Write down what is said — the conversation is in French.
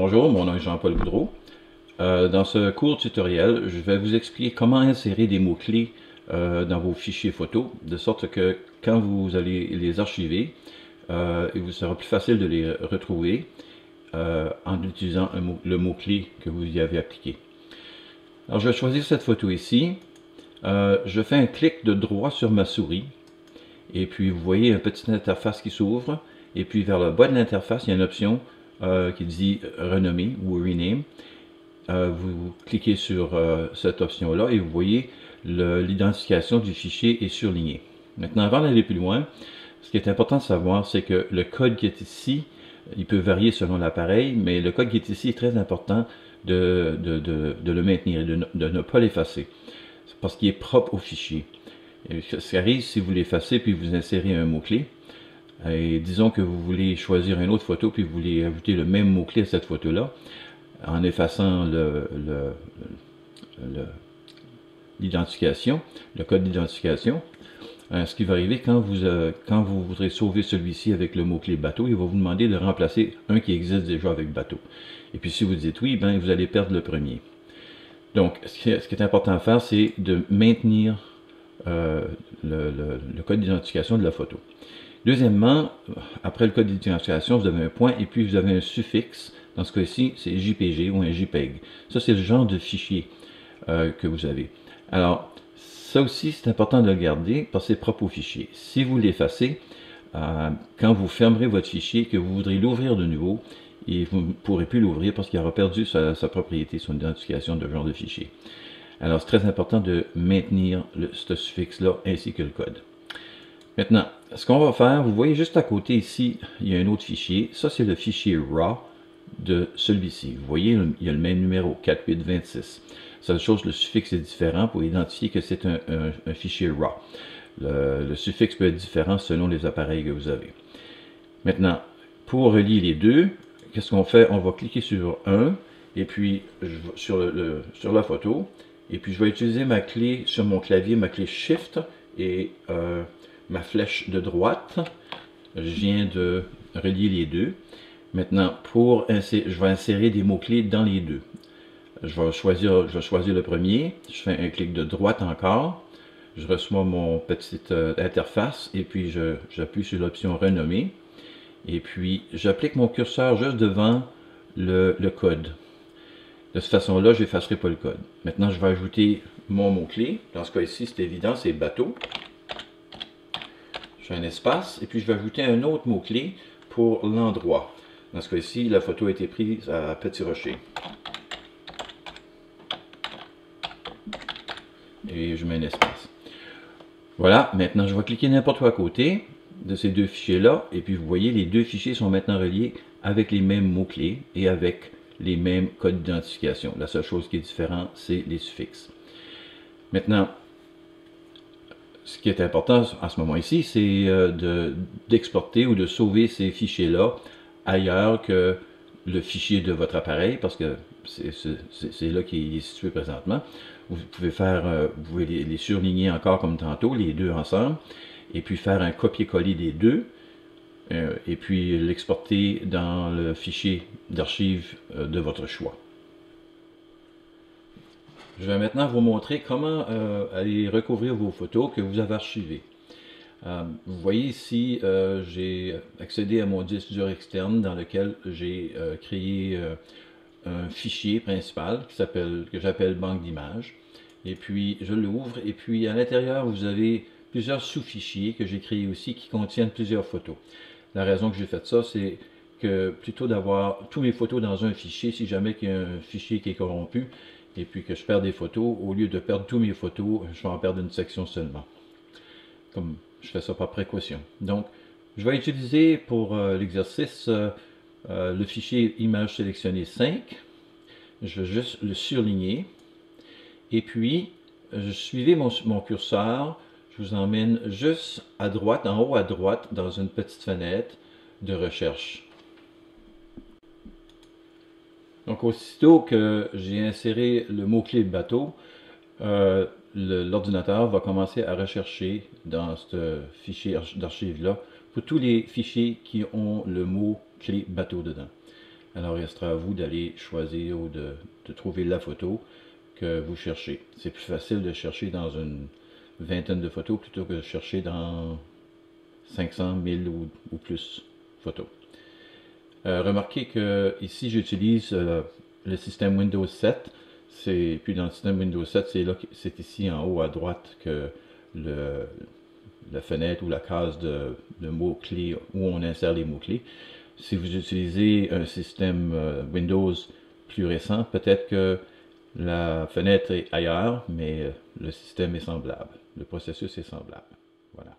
Bonjour, mon nom est Jean-Paul Boudreau. Dans ce court tutoriel, je vais vous expliquer comment insérer des mots-clés dans vos fichiers photos, de sorte que quand vous allez les archiver, il vous sera plus facile de les retrouver en utilisant le mot-clé que vous y avez appliqué. Alors, je vais choisir cette photo ici. Je fais un clic de droit sur ma souris, et puis vous voyez une petite interface qui s'ouvre, et puis vers le bas de l'interface, il y a une option qui dit renommer ou rename. Vous cliquez sur cette option-là et vous voyez l'identification du fichier est surlignée. Maintenant, avant d'aller plus loin, ce qui est important de savoir, c'est que le code qui est ici, il peut varier selon l'appareil, mais le code qui est ici est très important de le maintenir et de ne pas l'effacer, parce qu'il est propre au fichier. Et ce qui arrive si vous l'effacez puis vous insérez un mot-clé, et disons que vous voulez choisir une autre photo puis vous voulez ajouter le même mot-clé à cette photo-là, en effaçant l'identification, le code d'identification, ce qui va arriver quand vous voudrez sauver celui-ci avec le mot-clé bateau, il va vous demander de remplacer un qui existe déjà avec bateau. Et puis si vous dites oui, ben, vous allez perdre le premier. Donc, ce qui est important à faire, c'est de maintenir le code d'identification de la photo. Deuxièmement, après le code d'identification, vous avez un point et puis vous avez un suffixe. Dans ce cas-ci, c'est JPG ou un JPEG. Ça, c'est le genre de fichier que vous avez. Alors, ça aussi, c'est important de le garder parce que c'est propre au fichier. Si vous l'effacez, quand vous fermerez votre fichier, que vous voudrez l'ouvrir de nouveau, et vous ne pourrez plus l'ouvrir parce qu'il aura perdu sa propriété, son identification de genre de fichier. Alors, c'est très important de maintenir ce suffixe-là ainsi que le code. Maintenant, ce qu'on va faire, vous voyez juste à côté ici, il y a un autre fichier. Ça, c'est le fichier RAW de celui-ci. Vous voyez, il y a le même numéro, 4826. Seule chose, le suffixe est différent pour identifier que c'est un fichier RAW. Le suffixe peut être différent selon les appareils que vous avez. Maintenant, pour relier les deux, qu'est-ce qu'on fait? On va cliquer sur un, et puis sur la photo, et puis je vais utiliser ma clé sur mon clavier, ma clé Shift, et ma flèche de droite. Je viens de relier les deux. Maintenant, je vais insérer des mots-clés dans les deux. Je vais choisir le premier. Je fais un clic de droite encore. Je reçois mon petite interface et puis j'appuie sur l'option renommer. Et puis, j'applique mon curseur juste devant le code. De cette façon-là, je n'effacerai pas le code. Maintenant, je vais ajouter mon mot-clé. Dans ce cas-ci, c'est évident, c'est bateau. Je fais un espace et puis je vais ajouter un autre mot-clé pour l'endroit. Dans ce cas-ci, la photo a été prise à Petit Rocher. Et je mets un espace. Voilà, maintenant je vais cliquer n'importe où à côté de ces deux fichiers-là. Et puis vous voyez, les deux fichiers sont maintenant reliés avec les mêmes mots-clés et avec les mêmes codes d'identification. La seule chose qui est différente, c'est les suffixes. Maintenant, ce qui est important à ce moment ici, c'est d'exporter ou de sauver ces fichiers-là ailleurs que le fichier de votre appareil, parce que c'est là qu'il est situé présentement. Vous pouvez les surligner encore comme tantôt, les deux ensemble, et puis faire un copier-coller des deux, et puis l'exporter dans le fichier d'archives de votre choix. Je vais maintenant vous montrer comment aller recouvrir vos photos que vous avez archivées. Vous voyez ici, j'ai accédé à mon disque dur externe dans lequel j'ai créé un fichier principal que j'appelle banque d'images. Et puis je l'ouvre et puis à l'intérieur vous avez plusieurs sous-fichiers que j'ai créés aussi qui contiennent plusieurs photos. La raison que j'ai fait ça, c'est que plutôt d'avoir tous mes photos dans un fichier, si jamais il y a un fichier qui est corrompu, et puis que je perds des photos, au lieu de perdre tous mes photos, je vais en perdre une section seulement. Comme je fais ça par précaution. Donc, je vais utiliser pour l'exercice le fichier image sélectionnée 5. Je vais juste le surligner. Et puis, suivez mon curseur. Je vous emmène juste à droite, en haut à droite, dans une petite fenêtre de recherche. Donc, aussitôt que j'ai inséré le mot-clé bateau, l'ordinateur va commencer à rechercher dans ce fichier d'archives-là pour tous les fichiers qui ont le mot-clé bateau dedans. Alors il restera à vous d'aller choisir ou de trouver la photo que vous cherchez. C'est plus facile de chercher dans une vingtaine de photos plutôt que de chercher dans 500, 1000 ou plus photos. Remarquez que ici j'utilise le système Windows 7. Puis dans le système Windows 7, c'est ici en haut à droite que la fenêtre ou la case de mots-clés où on insère les mots-clés. Si vous utilisez un système Windows plus récent, peut-être que la fenêtre est ailleurs, mais le système est semblable. Le processus est semblable. Voilà.